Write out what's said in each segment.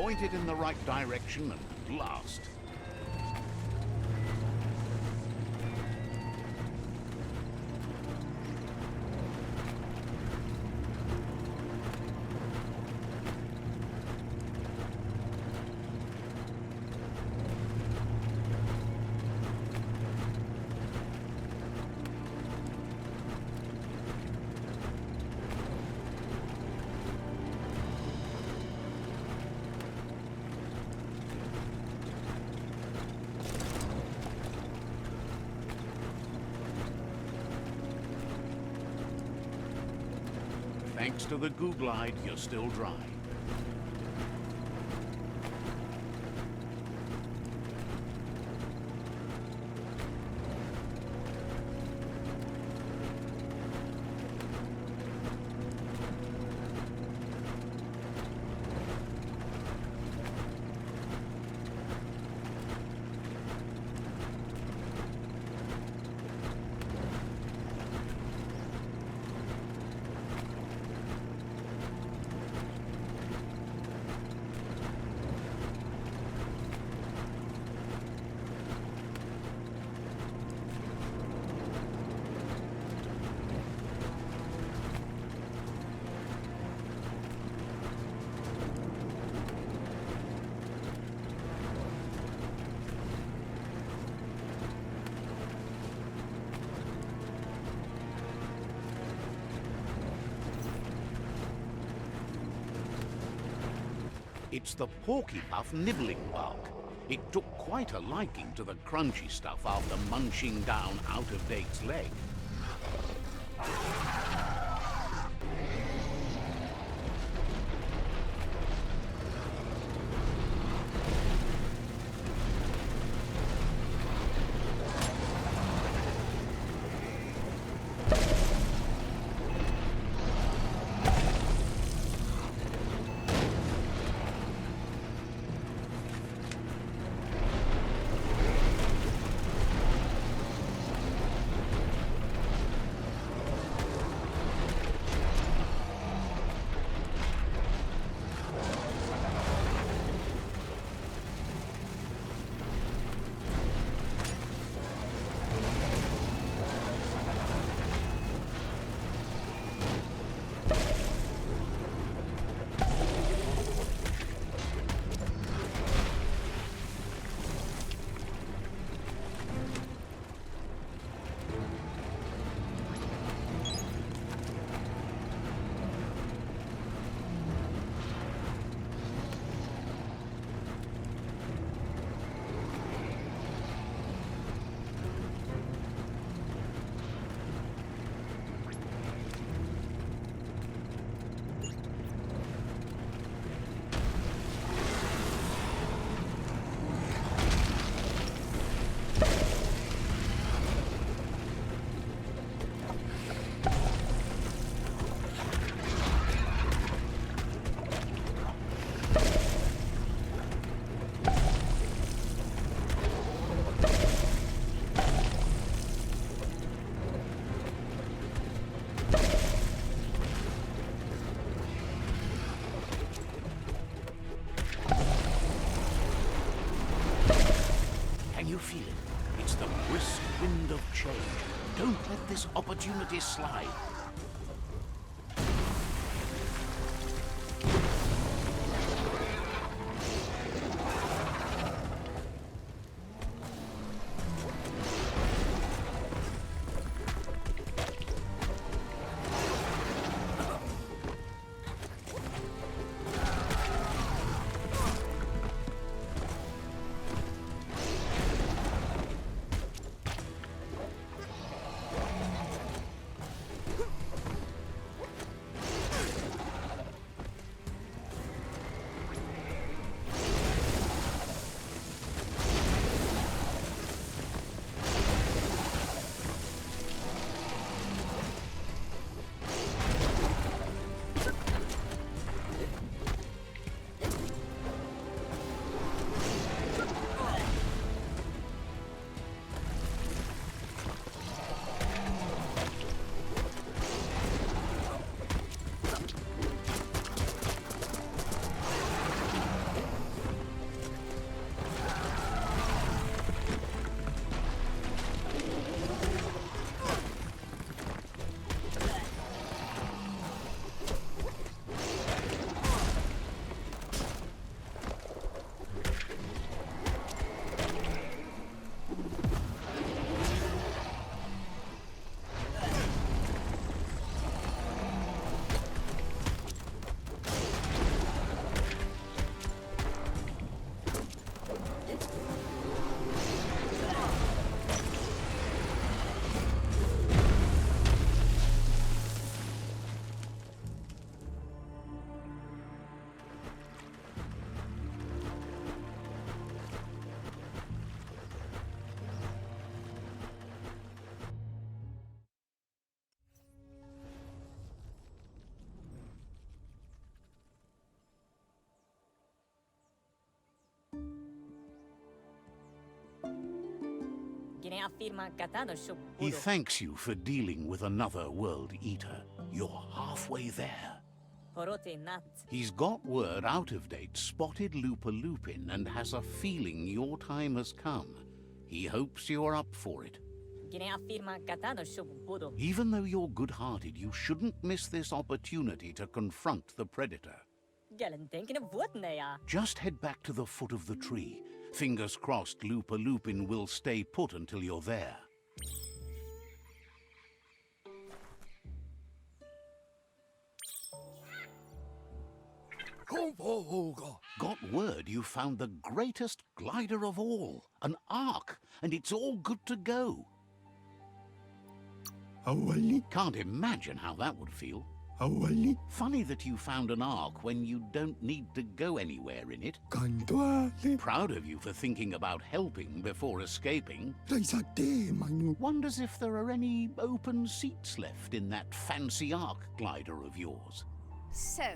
point it in the right direction and blast. Thanks to the goo glide, you're still dry. It's the porcupine nibbling bark. It took quite a liking to the crunchy stuff after munching down out-of-date's leg. You feel it? It's the brisk wind of change. Don't let this opportunity slide. He thanks you for dealing with another world eater. You're halfway there. He's got word out of date spotted LUPA-LUPIN and has a feeling your time has come. He hopes you're up for it. Even though you're good-hearted, you shouldn't miss this opportunity to confront the predator. Just head back to the foot of the tree. Fingers crossed LUPA-LUPIN will stay put until you're there. Got word you found the greatest glider of all, an Ark, and it's all good to go. Can't imagine how that would feel. Funny that you found an Ark when you don't need to go anywhere in it. Proud of you for thinking about helping before escaping. Wonders if there are any open seats left in that fancy Ark glider of yours. So,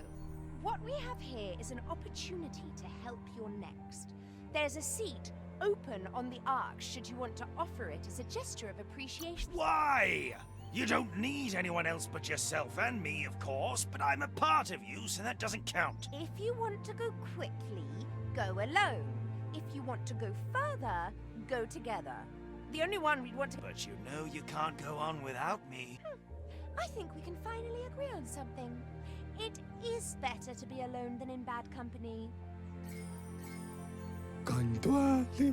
what we have here is an opportunity to help your next. There's a seat open on the Ark should you want to offer it as a gesture of appreciation. Why? You don't need anyone else but yourself and me, of course, but I'm a part of you, so that doesn't count. If you want to go quickly, go alone. If you want to go further, go together. The only one we'd want to... But you know you can't go on without me. I think we can finally agree on something. It is better to be alone than in bad company.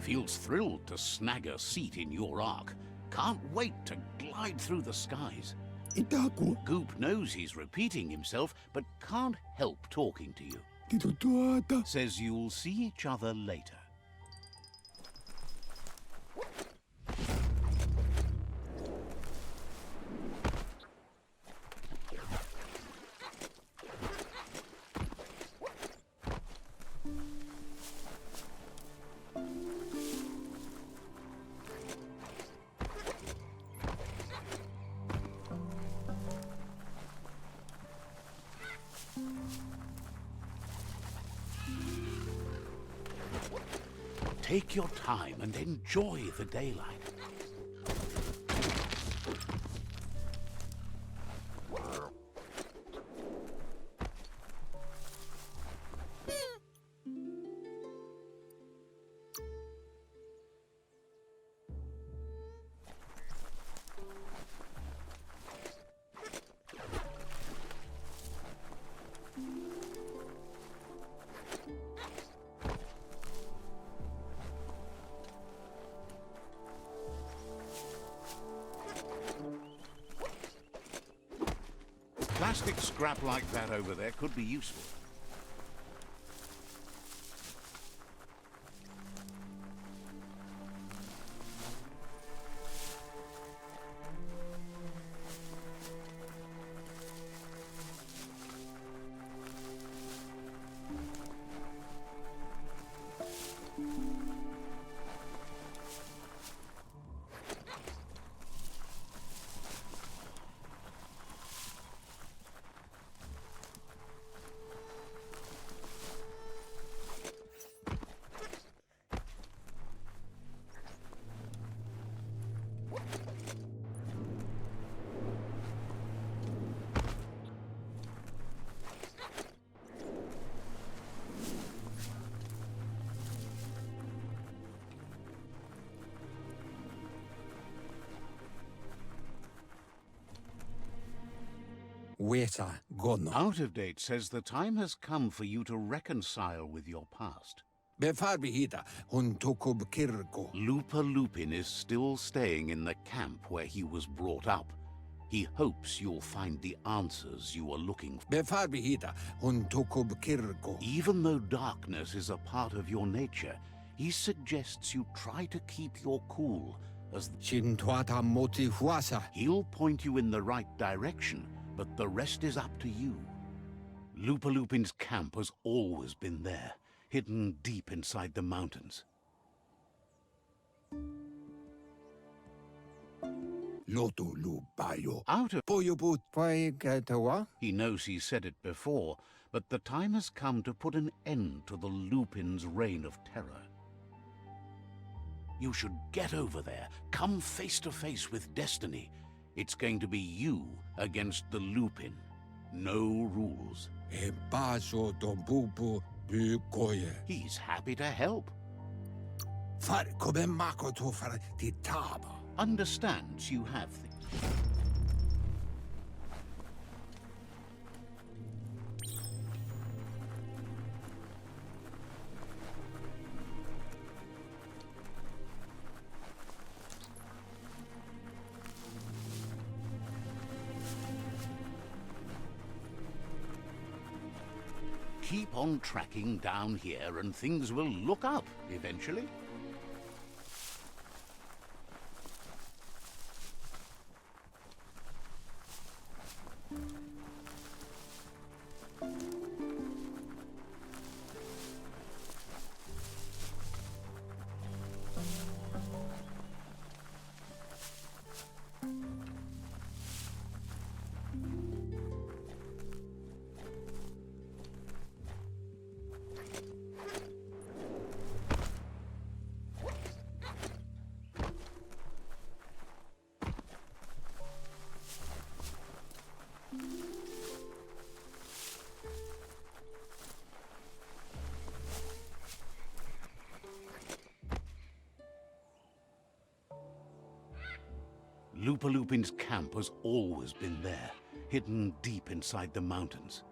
Feels thrilled to snag a seat in your Ark. Can't wait to glide through the skies. Goop knows he's repeating himself, but can't help talking to you. Says you'll see each other later. Take your time and enjoy the daylight. Plastic scrap like that over there could be useful. Out of date says the time has come for you to reconcile with your past. LUPA-LUPIN is still staying in the camp where he was brought up. He hopes you'll find the answers you are looking for. Even though darkness is a part of your nature, he suggests you try to keep your cool, as he'll point you in the right direction, but the rest is up to you. LUPA-LUPIN'S camp has always been there, hidden deep inside the mountains. Out of... He knows he said it before, but the time has come to put an end to the Lupin's reign of terror. You should get over there. Come face to face with destiny. It's going to be you against the Lupin. No rules. He's happy to help. Understands you have things. Keep on tracking down here and things will look up eventually. LUPA-LUPIN'S camp has always been there, hidden deep inside the mountains.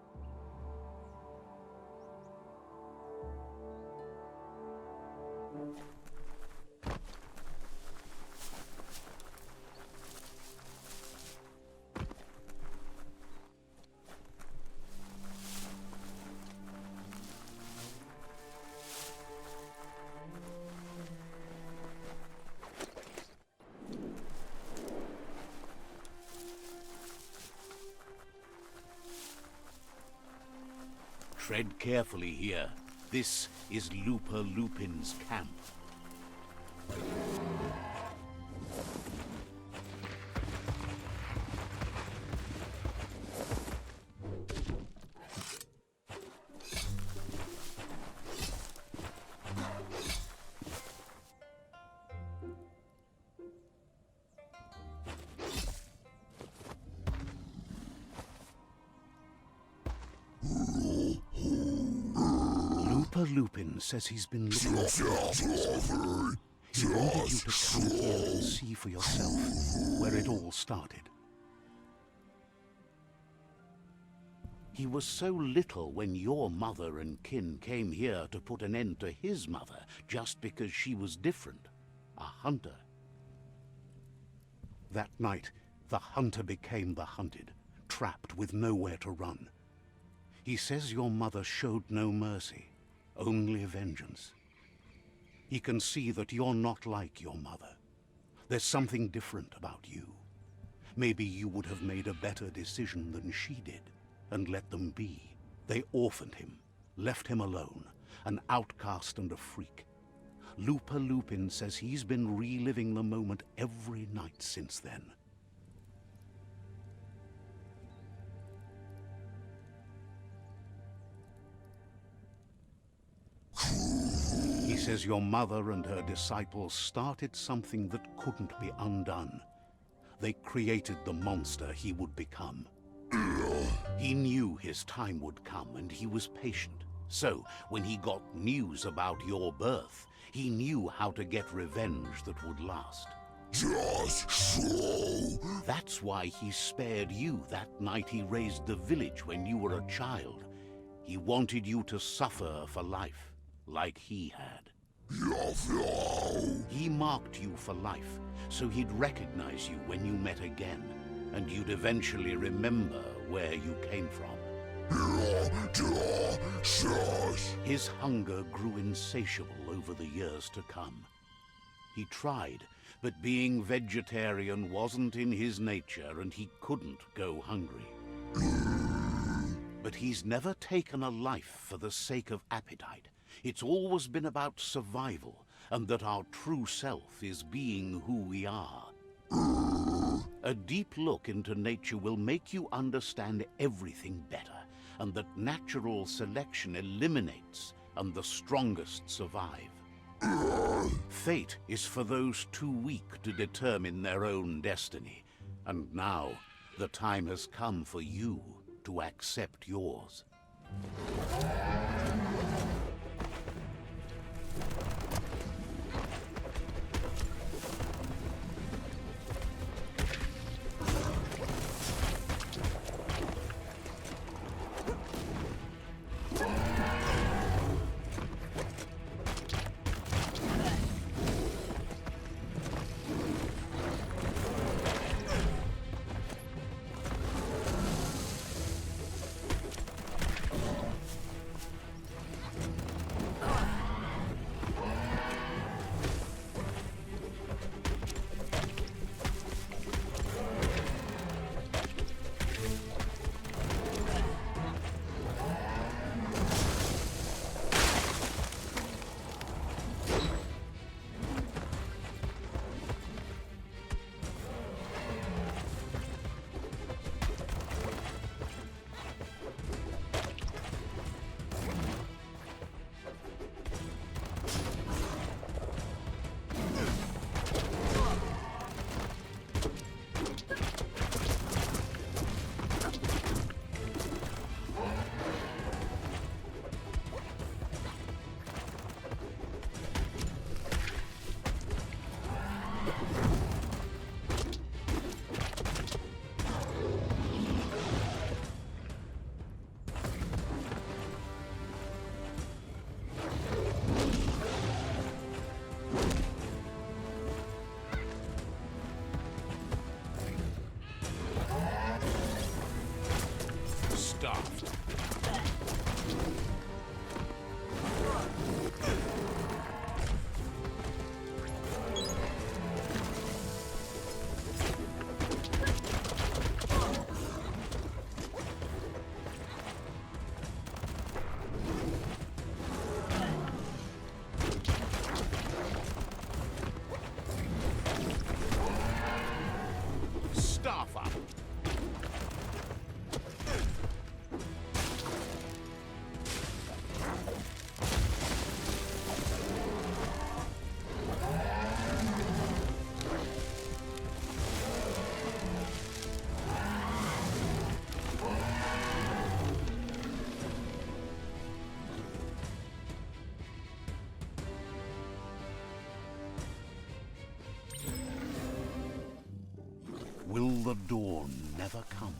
Tread carefully here. This is LUPA-LUPIN'S camp. LUPA-LUPIN says he's been looking after you. He wanted you to come here and see for yourself where it all started. He was so little when your mother and kin came here to put an end to his mother just because she was different, a hunter. That night, the hunter became the hunted, trapped with nowhere to run. He says your mother showed no mercy. Only vengeance. He can see that you're not like your mother. There's something different about you. Maybe you would have made a better decision than she did, and let them be. They orphaned him, left him alone, an outcast and a freak. LUPA-LUPIN says he's been reliving the moment every night since then. He says your mother and her disciples started something that couldn't be undone. They created the monster he would become. He knew his time would come and he was patient. So, when he got news about your birth, he knew how to get revenge that would last. Just so. That's why he spared you that night he raised the village when you were a child. He wanted you to suffer for life. Like he had. He marked you for life, so he'd recognize you when you met again, and you'd eventually remember where you came from. His hunger grew insatiable over the years to come. He tried, but being vegetarian wasn't in his nature, and he couldn't go hungry. But he's never taken a life for the sake of appetite. It's always been about survival, and that our true self is being who we are. A deep look into nature will make you understand everything better, and that natural selection eliminates, and the strongest survive. Fate is for those too weak to determine their own destiny. And now, the time has come for you to accept yours. Will the dawn never come?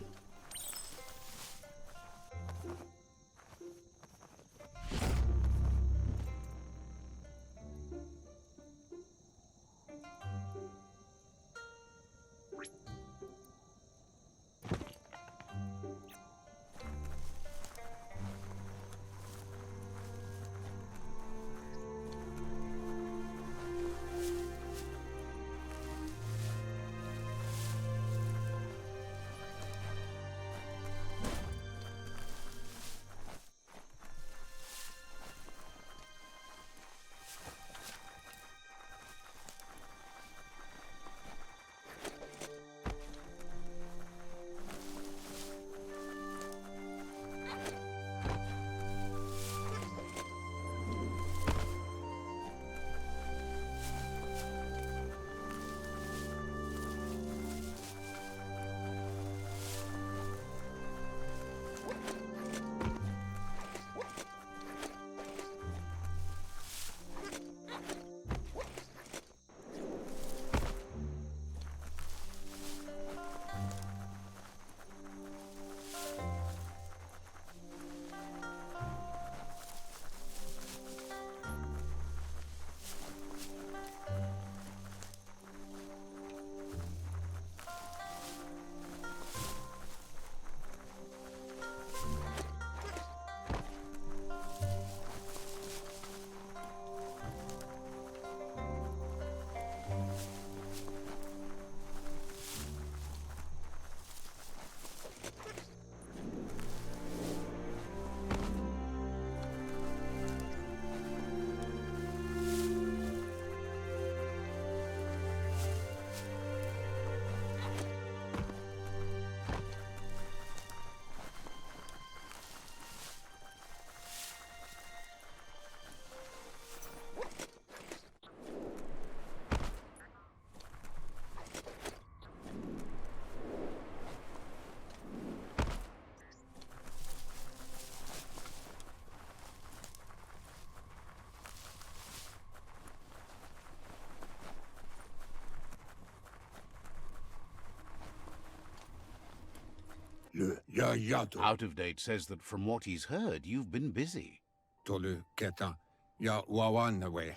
Out of Date says that from what he's heard, you've been busy.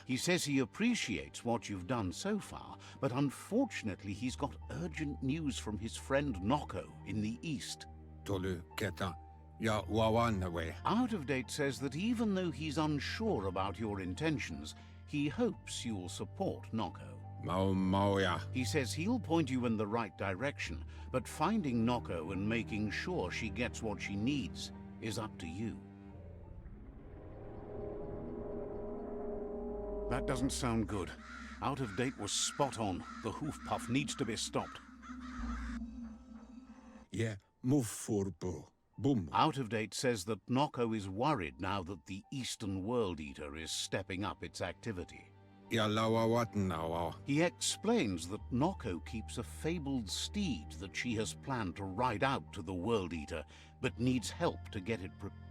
He says he appreciates what you've done so far, but unfortunately he's got urgent news from his friend Noko in the east. Out of Date says that even though he's unsure about your intentions, he hopes you'll support Noko. He says he'll point you in the right direction, but finding Noko and making sure she gets what she needs is up to you. That doesn't sound good. Out of Date was spot on. The hoof puff needs to be stopped. Out of Date says that Noko is worried now that the Eastern World Eater is stepping up its activity. He explains that Noko keeps a fabled steed that she has planned to ride out to the World Eater, but needs help to get it prepared.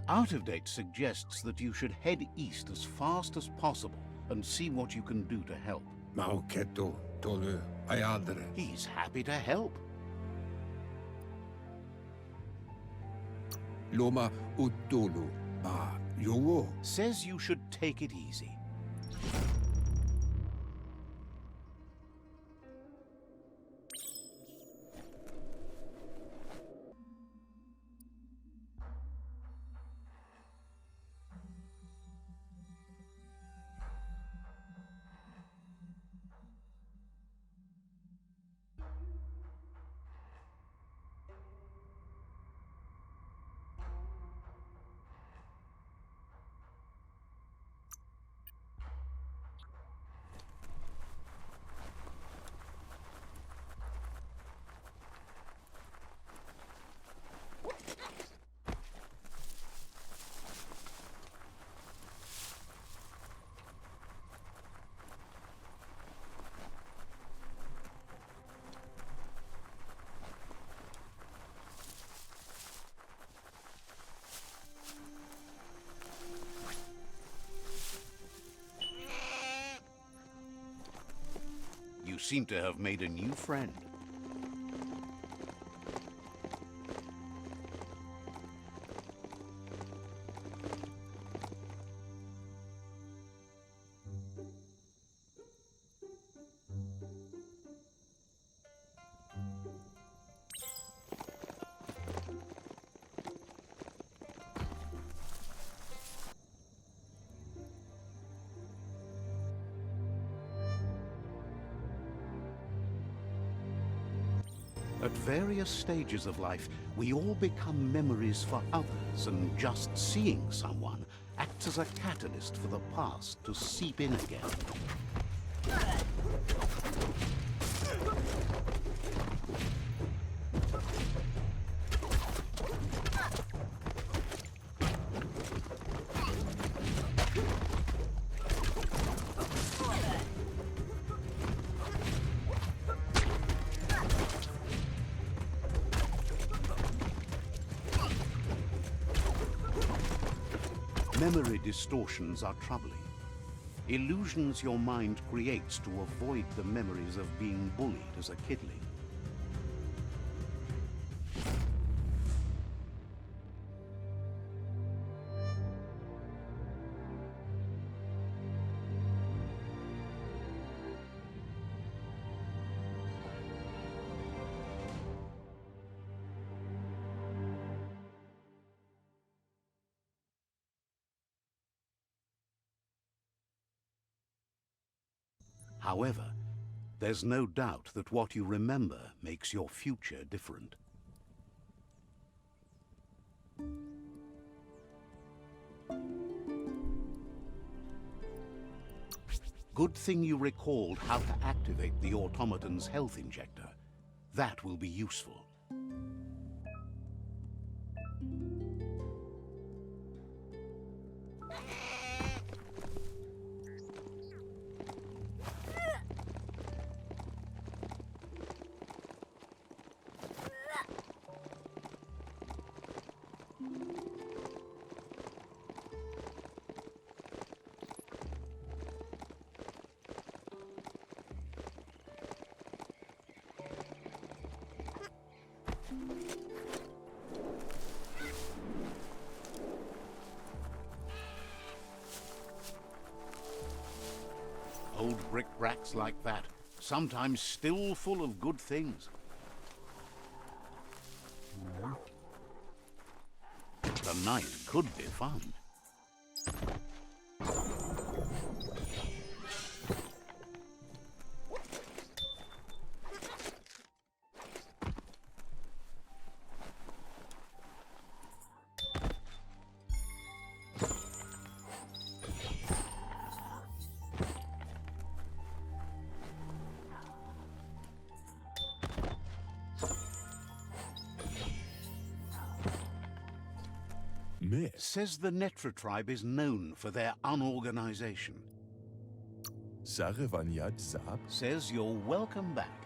Out of Date suggests that you should head east as fast as possible and see what you can do to help. He's happy to help. Says you should take it easy. You seem to have made a new friend. At various stages of life, we all become memories for others, and just seeing someone acts as a catalyst for the past to seep in again. Memory distortions are troubling. Illusions your mind creates to avoid the memories of being bullied as a kidling. However, there's no doubt that what you remember makes your future different. Good thing you recalled how to activate the automaton's health injector. That will be useful. cracks like that, sometimes still full of good things. The night could be fun. Says the Netra tribe is known for their unorganization. Says you're welcome back.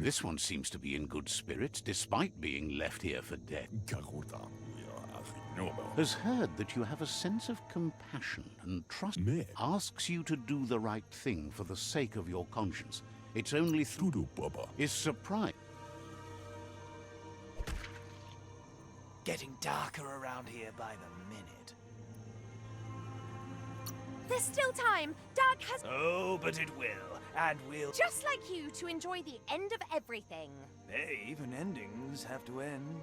This one seems to be in good spirits, despite being left here for dead. Has heard that you have a sense of compassion and trust. Asks you to do the right thing for the sake of your conscience. It's only through is surprised. Getting darker around here by the minute. There's still time. Dark has... Oh, but it will. And we'll... Just like you to enjoy the end of everything. Hey, even endings have to end.